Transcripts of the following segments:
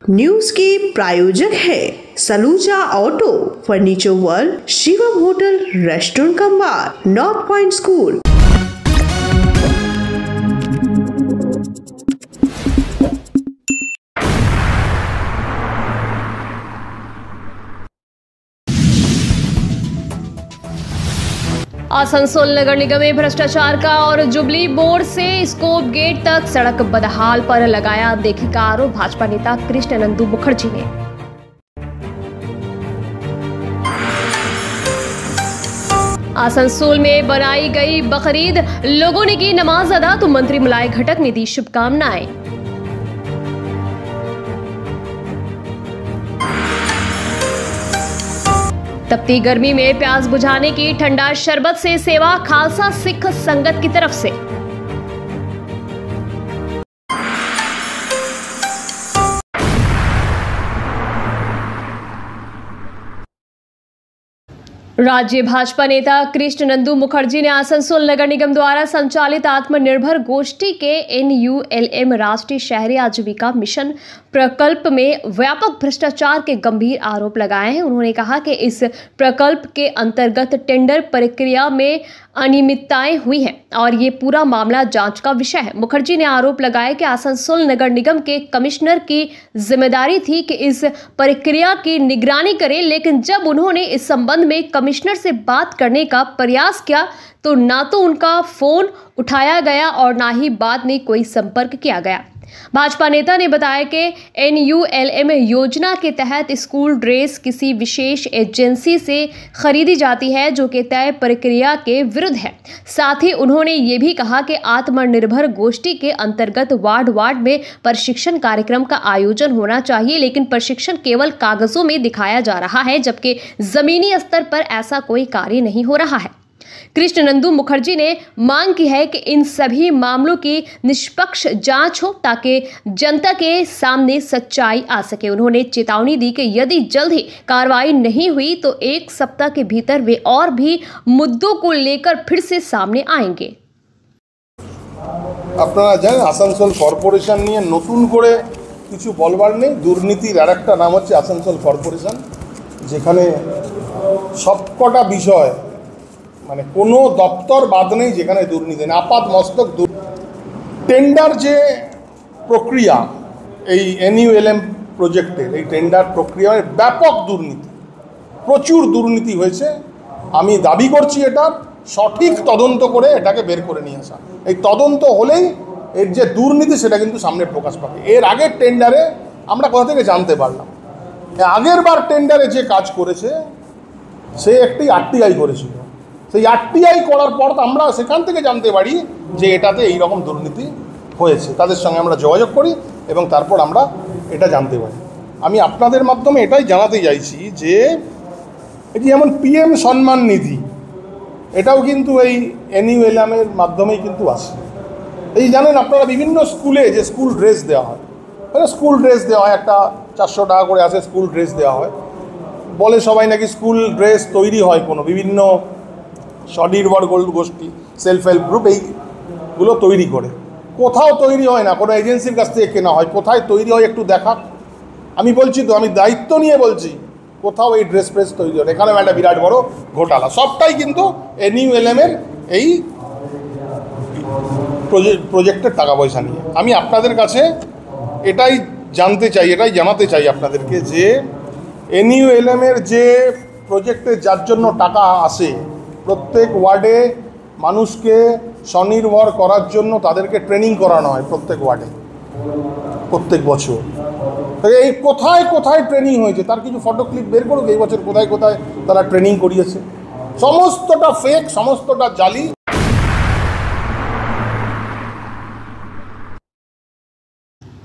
News के प्रायोजक है Saluja auto, furniture world, Shivam hotel, restaurant cum bar, north point school. Asansol नगर निगम में भ्रष्टाचार का और जुबली बोर्ड से स्कोप गेट तक सड़क बदहाल पर लगाया देखे का आरोप भाजपा नेता कृष्णनंदू मुखर्जी ने। आसनसोल में बनाई गई बकरीद, लोगों ने की नमाज अदा तो मंत्री मलाय घटक ने दी शुभकामनाएं। तपती गर्मी में प्यास बुझाने की ठंडा शरबत से सेवा खालसा सिख संगत की तरफ से। राज्य भाजपा नेता कृष्णनंदू मुखर्जी ने आसनसोल नगर निगम द्वारा संचालित आत्मनिर्भर गोष्ठी के NULM राष्ट्रीय शहरी आजीविका मिशन प्रकल्प में व्यापक भ्रष्टाचार के गंभीर आरोप लगाए हैं। उन्होंने कहा कि इस प्रकल्प के अंतर्गत टेंडर प्रक्रिया में अनियमितताएं हुई हैं और ये पूरा मामला जांच का विषय है। मुखर्जी ने आरोप लगाया कि आसनसोल नगर निगम के कमिश्नर की जिम्मेदारी थी कि इस प्रक्रिया की निगरानी करें, लेकिन जब उन्होंने इस संबंध में कमिश्नर से बात करने का प्रयास किया तो ना तो उनका फोन उठाया गया और ना ही बाद में कोई संपर्क किया गया। भाजपा नेता ने बताया कि NULM योजना के तहत स्कूल ड्रेस किसी विशेष एजेंसी से खरीदी जाती है जो कि तय प्रक्रिया के विरुद्ध है। साथ ही उन्होंने ये भी कहा कि आत्मनिर्भर गोष्ठी के अंतर्गत वार्ड में प्रशिक्षण कार्यक्रम का आयोजन होना चाहिए, लेकिन प्रशिक्षण केवल कागजों में दिखाया जा रहा है जबकि जमीनी स्तर पर ऐसा कोई कार्य नहीं हो रहा है। कृष्णनंदू मुखर्जी ने मांग की है कि इन सभी मामलों की निष्पक्ष जांच हो ताकि जनता के सामने सच्चाई आ सके। उन्होंने चेतावनी दी कि यदि जल्द ही कार्रवाई नहीं हुई तो 1 सप्ताह के भीतर वे और भी मुद्दों को लेकर फिर से सामने आएंगे। আপনারা জানেন আসানসোল কর্পোরেশন নিয়ে নতুন করে কিছু বলবার নেই। দুর্নীতির আরেকটা নাম হচ্ছে আসানসোল কর্পোরেশন, যেখানে সবকটা বিষয় মানে কোনো দপ্তর বাদ নেই যেখানে দুর্নীতি নেই, আপাত মস্তক টেন্ডার যে প্রক্রিয়া এই NULM প্রজেক্টের এই টেন্ডার প্রক্রিয়ায় ব্যাপক দুর্নীতি, প্রচুর দুর্নীতি হয়েছে। আমি দাবি করছি এটা সঠিক তদন্ত করে এটাকে বের করে নিয়ে আসা। এই তদন্ত হলেই এর যে দুর্নীতি সেটা কিন্তু সামনে প্রকাশ পাবে। এর আগের টেন্ডারে আমরা কোথা থেকে জানতে পারলাম, আগের বার টেন্ডারে যে কাজ করেছে সে একটি RTI করেছিল। সেই RTI করার পর আমরা সেখান থেকে জানতে পারি যে এটাতে এই রকম দুর্নীতি হয়েছে। তাদের সঙ্গে আমরা যোগাযোগ করি এবং তারপর আমরা এটা জানতে পারি। আমি আপনাদের মাধ্যমে এটাই জানাতে চাইছি যে এটি যেমন PM সম্মান নিধি, এটাও কিন্তু এই NULM এর মাধ্যমেই কিন্তু আসে। এই জানেন আপনারা বিভিন্ন স্কুলে যে স্কুল ড্রেস দেওয়া হয়, স্কুল ড্রেস দেওয়া হয়, একটা 400 টাকা করে আসে স্কুল ড্রেস দেওয়া হয়। বলে সবাই নাকি স্কুল ড্রেস তৈরি হয় কোনো বিভিন্ন স্বনির্ভর গোষ্ঠী, সেলফ হেল্প গ্রুপ এইগুলো তৈরি করে। কোথাও তৈরি হয় না, কোনো এজেন্সির কাছ থেকে কেনা হয়। কোথায় তৈরি হয় একটু দেখা। আমি বলছি তো, আমি দায়িত্ব নিয়ে বলছি, কোথাও এই ড্রেস ফ্রেস তৈরি হয়, এখানেও একটা বিরাট বড় ঘোটালা। সবটাই কিন্তু NULM এর এই প্রজেক্টের টাকা পয়সা নিয়ে। আমি আপনাদের কাছে এটাই জানতে চাই, এটাই জানাতে চাই আপনাদেরকে যে NULM এর যে প্রজেক্টে যার জন্য টাকা আসে, প্রত্যেক ওয়ার্ডে মানুষকে স্বনির্ভর করার জন্য তাদেরকে ট্রেনিং করানো হয় প্রত্যেক ওয়ার্ডে প্রত্যেক বছর। এই কোথায় কোথায় ট্রেনিং হয়েছে তার কিছু ফটো ক্লিপ বের করুক, এই বছর কোথায় কোথায় তারা ট্রেনিং করিয়েছে। সমস্তটা ফেক, সমস্তটা জালি।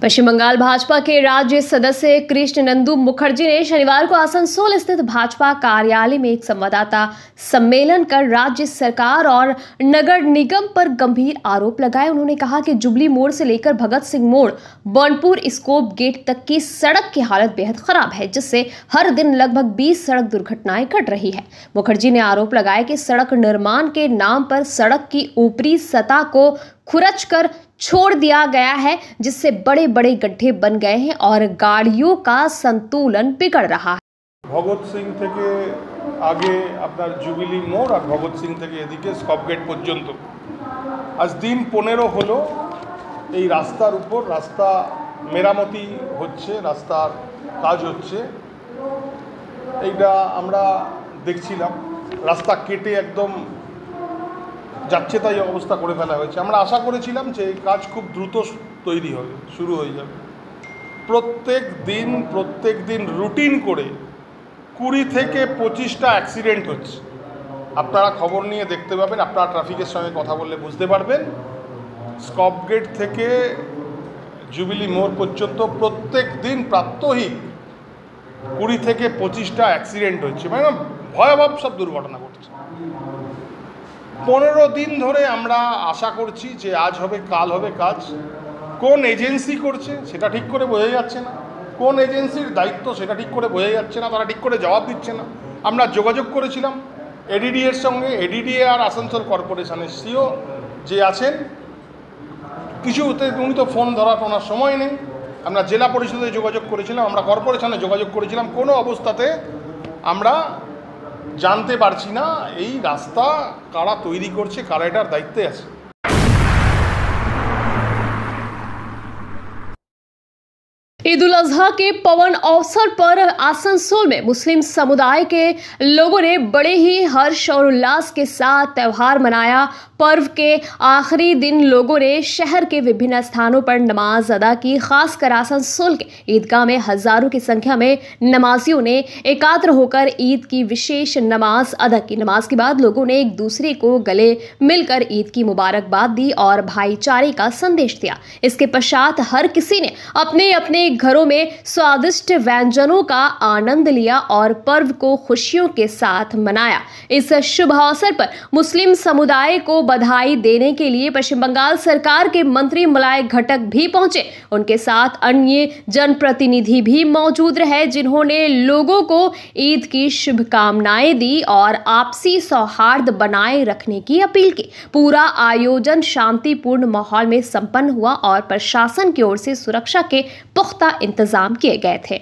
पश्चिम बंगाल भाजपा के राज्य सदस्य कृष्णनंदू मुखर्जी ने शनिवार को आसनसोल स्थित भाजपा कार्यालय में एक संवाददाता सम्मेलन कर राज्य सरकार और नगर निगम पर गंभीर आरोप लगाए। उन्होंने कहा कि जुबली मोड़ से लेकर भगत सिंह मोड़ बर्नपुर स्कोप गेट तक की सड़क की हालत बेहद खराब है, जिससे हर दिन लगभग 20 सड़क दुर्घटनाएं घट रही है। मुखर्जी ने आरोप लगाया कि सड़क निर्माण के नाम पर सड़क की ऊपरी सतह को खुरच कर छोड़ दिया गया है, जिससे बड़े बड़े गड्ढे बन गए हैं और गाड़ियों का संतुलन बिगड़ रहा है। भगत सिंह থেকে আগে আপনার জুবিলি মোড় আর ভগৎ সিং থেকে এদিকে স্কপ গেট পর্যন্ত আজ দিন 15 হলো এই রাস্তার উপর রাস্তা মেরামতি হচ্ছে, রাস্তার কাজ হচ্ছে। এইটা আমরা দেখছিলাম, রাস্তা কেটে একদম যাচ্ছে তাই অবস্থা করে ফেলা হয়েছে। আমরা আশা করেছিলাম যে এই কাজ খুব দ্রুত তৈরি হবে, শুরু হয়ে যাবে। প্রত্যেক দিন রুটিন করে 20 থেকে 25টা অ্যাক্সিডেন্ট হচ্ছে। আপনারা খবর নিয়ে দেখতে পাবেন, আপনারা ট্রাফিকের সঙ্গে কথা বললে বুঝতে পারবেন। স্কপ গেট থেকে জুবিলি মোড় পর্যন্ত প্রত্যেক দিন প্রাত্যহিক 20 থেকে 25টা অ্যাক্সিডেন্ট হচ্ছে, মানে ভয়াবহ সব দুর্ঘটনা ঘটছে। 15 দিন ধরে আমরা আশা করছি যে আজ হবে কাল হবে কাজ। কোন এজেন্সি করছে সেটা ঠিক করে বোঝা যাচ্ছে না, কোন এজেন্সির দায়িত্ব সেটা ঠিক করে বোঝা যাচ্ছে না, তারা ঠিক করে জবাব দিচ্ছে না। আমরা যোগাযোগ করেছিলাম এডিডি এর সঙ্গে, এডিডি আর আসানসোল কর্পোরেশনের সিও যে আছেন, উনি তো ফোন ধরা টোনার সময় নেই। আমরা জেলা পরিষদে যোগাযোগ করেছিলাম, আমরা কর্পোরেশনে যোগাযোগ করেছিলাম, কোনো অবস্থাতে আমরা জানতে পারছি না এই রাস্তা কারা তৈরি করছে, কারা এটার দায়িত্বে আছে। ईद उल अजहा के पवन अवसर पर आसनसोल में मुस्लिम समुदाय के लोगों ने बड़े ही हर्ष और उल्लास के साथ त्यौहार मनाया। पर्व के आखिरी दिन लोगों ने शहर के विभिन्न स्थानों पर नमाज अदा की। खासकर आसनसोल के ईदगाह में हजारों की संख्या में नमाजियों ने एकत्र होकर ईद की विशेष नमाज अदा की। नमाज के बाद लोगों ने एक दूसरे को गले मिलकर ईद की मुबारकबाद दी और भाईचारे का संदेश दिया। इसके पश्चात हर किसी ने अपने अपने घरों में स्वादिष्ट व्यंजनों का आनंद लिया और पर्व को खुशियों के साथ मनाया। इस शुभ अवसर पर मुस्लिम समुदाय को बधाई देने के लिए पश्चिम बंगाल सरकार के मंत्री मलाय घटक भी पहुंचे। उनके साथ अन्य जनप्रतिनिधि भी मौजूद रहे, जिन्होंने लोगों को ईद की शुभकामनाएं दी और आपसी सौहार्द बनाए रखने की अपील की। पूरा आयोजन शांतिपूर्ण माहौल में संपन्न हुआ और प्रशासन की ओर से सुरक्षा के पुख्ता इंतजाम किए गए थे।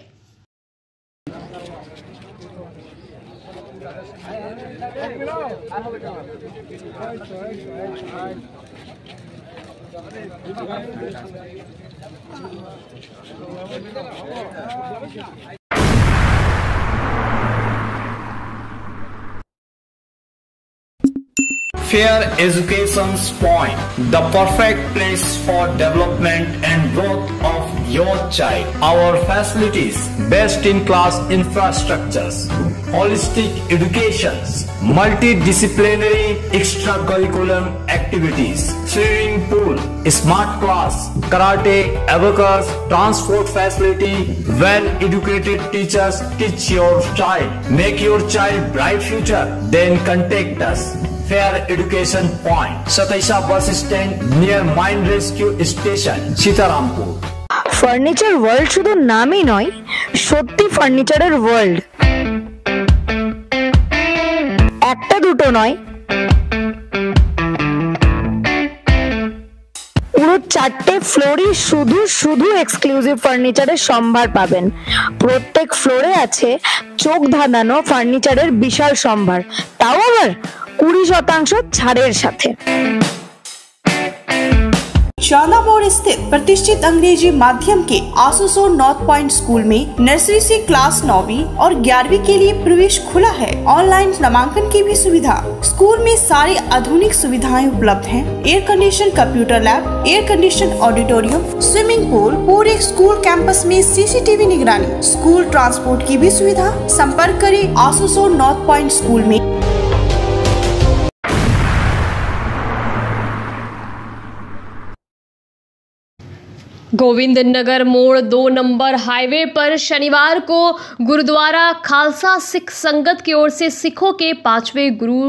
Fair Education's Point, the perfect place for development and growth of your child. Our facilities, best in class infrastructures, holistic educations, multidisciplinary extracurricular activities, swimming pool, smart class, karate, abacus, transport facility, well educated teachers teach your child. Make your child bright future, then contact us. Fair Education Point, Sataisha bus stand near Mine Rescue Station, Sitarampur. Furniture world শুধু নামই নয়, সত্যি ফার্নিচারের world. একটা দুটো নয়, পুরো 4টে ফ্লোরই শুধু এক্সক্লুসিভ ফার্নিচারের সম্ভার পাবেন। প্রত্যেক ফ্লোরে আছে চোখ ধাঁধানো ফার্নিচারের বিশাল সম্ভার, তাও আবার 20% ছাড়ের সাথে। शाला मोड़ स्थित प्रतिष्ठित अंग्रेजी माध्यम के आसनसोल नॉर्थ पॉइंट स्कूल में नर्सरी से क्लास 9वीं और 11वीं के लिए प्रवेश खुला है। ऑनलाइन नामांकन की भी सुविधा। स्कूल में सारी आधुनिक सुविधाएं उपलब्ध हैं। Air condition computer lab, air condition auditorium, swimming pool, पूरे स्कूल कैंपस में सीसीटीवी निगरानी, स्कूल ट्रांसपोर्ट की भी सुविधा। संपर्क करें आसनसोल नॉर्थ पॉइंट स्कूल में। गोविंद नगर मोड़ 2 नंबर हाईवे पर शनिवार को गुरुद्वारा खालसा सिख संगत की ओर से सिखों के 5वें गुरु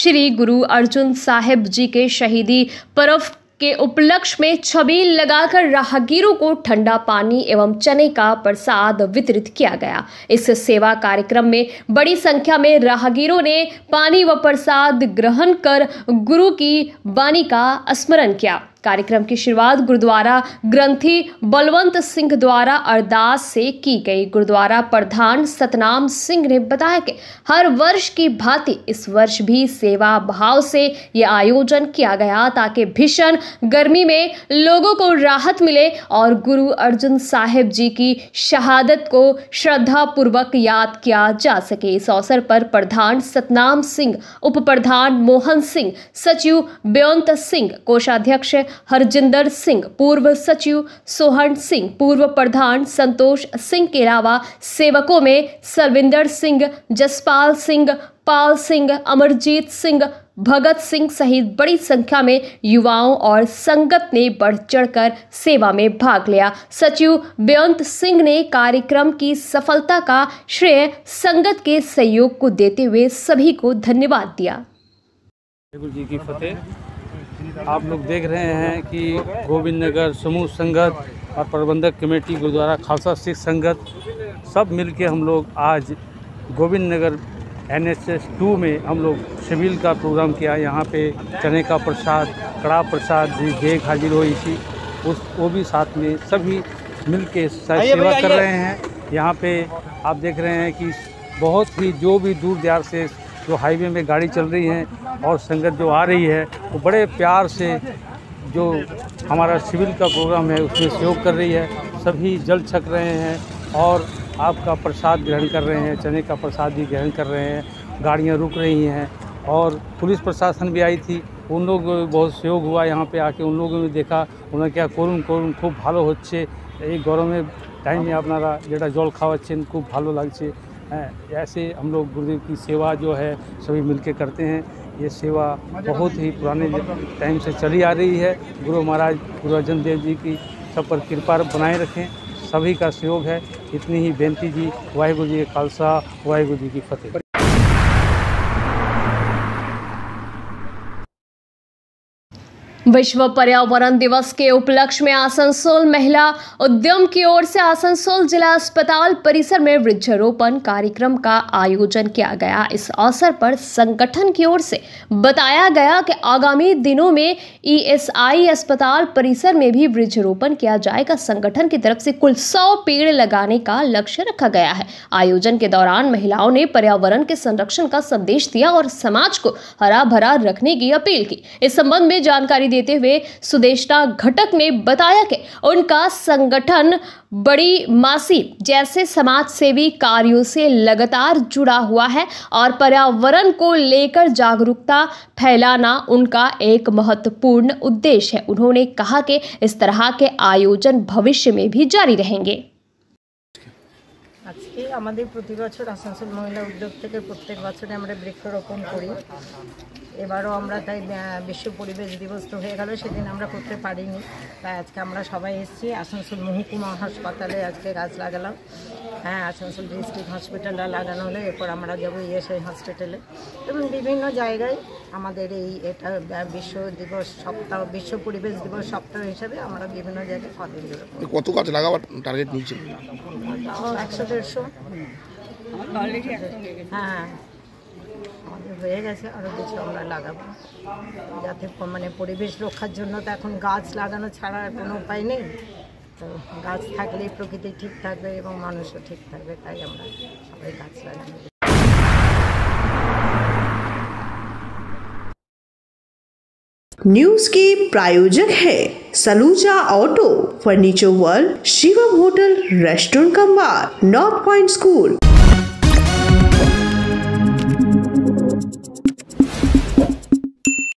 श्री गुरु अर्जुन साहिब जी के शहीदी पर्व के उपलक्ष्य में छबील लगाकर राहगीरों को ठंडा पानी एवं चने का प्रसाद वितरित किया गया। इस सेवा कार्यक्रम में बड़ी संख्या में राहगीरों ने पानी व प्रसाद ग्रहण कर गुरु की वाणी का स्मरण किया। कार्यक्रम की शुरुआत गुरुद्वारा ग्रंथी बलवंत सिंह द्वारा अरदास से की गई। गुरुद्वारा प्रधान सतनाम सिंह ने बताया कि हर वर्ष की भांति इस वर्ष भी सेवा भाव से ये आयोजन किया गया ताकि भीषण गर्मी में लोगों को राहत मिले और गुरु अर्जुन साहिब जी की शहादत को श्रद्धा पूर्वक याद किया जा सके। इस अवसर पर प्रधान सतनाम सिंह, उप प्रधान मोहन सिंह, सचिव बेअंत सिंह, कोषाध्यक्ष हरजिंदर सिंह, पूर्व सचिव सोहन सिंह, पूर्व प्रधान संतोष सिंह के अलावा सेवकों में सरविंदर सिंह, जसपाल सिंह, पाल सिंह, अमरजीत सिंह, भगत सिंह सहित बड़ी संख्या में युवाओं और संगत ने बढ़ चढ़कर सेवा में भाग लिया। सचिव बेअंत सिंह ने कार्यक्रम की सफलता का श्रेय संगत के सहयोग को देते हुए सभी को धन्यवाद दिया। गुरु जी की फतेह। आप लोग देख रहे हैं कि गोविंद नगर समूह संगत और प्रबंधक कमेटी गुरुद्वारा खालसा सिख संगत सब मिलके हम लोग आज गोविंद नगर NSS 2 में हम लोग शिविर का प्रोग्राम किया। यहाँ पे चने का प्रसाद, कड़ा प्रसाद देख हाजिर हुई थी, वो भी साथ में सभी मिल के सेवा कर रहे हैं। यहाँ पे आप देख रहे हैं कि बहुत ही जो भी दूर दराज से जो हाईवे में गाड़ी चल रही है और संगत जो आ रही है वो बड़े प्यार से जो हमारा शिविर का प्रोग्राम है उसमें सहयोग कर रही है। सभी जल छक रहे हैं और आपका प्रसाद ग्रहण कर रहे हैं, चने का प्रसाद भी ग्रहण कर रहे हैं। गाड़ियाँ रुक रही हैं और पुलिस प्रशासन भी आई थी, उन लोग बहुत सहयोग हुआ। यहाँ पे आके उन लोगों ने देखा, उन्होंने क्या করুন খুব ভালো হচ্ছে, এই গরমের টাইমে আপনারা যেটা জল খাওয়াচ্ছেন খুব ভালো লাগছে। ऐसे हम लोग गुरुदेव की सेवा जो है सभी मिलके करते हैं। ये सेवा बहुत ही पुराने टाइम से चली आ रही है। गुरु महाराज गुरु अर्जन देव जी की सब पर कृपा बनाए रखें, सभी का सहयोग है। इतनी ही बेनती जी। वाहिगुरु जी खालसा, वाहिगुरु जी की फतेह। विश्व पर्यावरण दिवस के उपलक्ष्य में आसनसोल महिला उद्यम की ओर से आसनसोल जिला अस्पताल परिसर में वृक्षारोपण कार्यक्रम का आयोजन किया गया। इस अवसर पर संगठन की ओर से बताया गया कि आगामी दिनों में ESI अस्पताल परिसर में भी वृक्षारोपण किया जाएगा। संगठन की तरफ से कुल 100 पेड़ लगाने का लक्ष्य रखा गया है। आयोजन के दौरान महिलाओं ने पर्यावरण के संरक्षण का संदेश दिया और समाज को हरा भरा रखने की अपील की। इस संबंध में जानकारी देते हुए सुदेष्टा घटक ने बताया कि उनका संगठन बड़ी मासी जैसे समाज सेवी कार्यों से लगातार जुड़ा हुआ है और पर्यावरण को लेकर जागरूकता फैलाना उनका एक महत्वपूर्ण उद्देश्य है। उन्होंने कहा कि इस तरह के आयोजन भविष्य में भी जारी रहेंगे। আজকে আমাদের প্রতি বছর আসানসোল মহিলা উদ্যোগ থেকে প্রত্যেক বছরে আমরা বৃক্ষরোপণ করি। এবারও আমরা তাই বিশ্ব পরিবেশ দিবস তো হয়ে গেল, সেদিন আমরা করতে পারিনি, তাই আজকে আমরা সবাই এসেছি। আসানসোল মহকুমা হাসপাতালে আজকে গাছ লাগালাম। হ্যাঁ, আসানসোল ডিস্ট্রিক্ট হসপিটালে লাগানো হলে এরপর আমরা যাবো ESI হসপিটালে এবং বিভিন্ন জায়গায় আমাদের এটা বিশ্ব দিবস সপ্তাহ, বিশ্ব পরিবেশ দিবস সপ্তাহ হিসাবে আমরা বিভিন্ন জায়গায় পদযাত্রা করি। কত গাছ লাগাবার টার্গেট নিয়েছেন? 100-150। হ্যাঁ, আমাদের হয়ে গেছে, আরও কিছু আমরা লাগাবো যাতে মানে পরিবেশ রক্ষার জন্য তো এখন গাছ লাগানো ছাড়া কোনো উপায় নেই। তো গাছ থাকলেই প্রকৃতি ঠিক থাকবে এবং মানুষও ঠিক থাকবে, তাই আমরা সবাই গাছ লাগাবো। न्यूज के प्रायोजक है Saluja auto, furniture world, Shivam hotel, restaurant cum bar, north point school.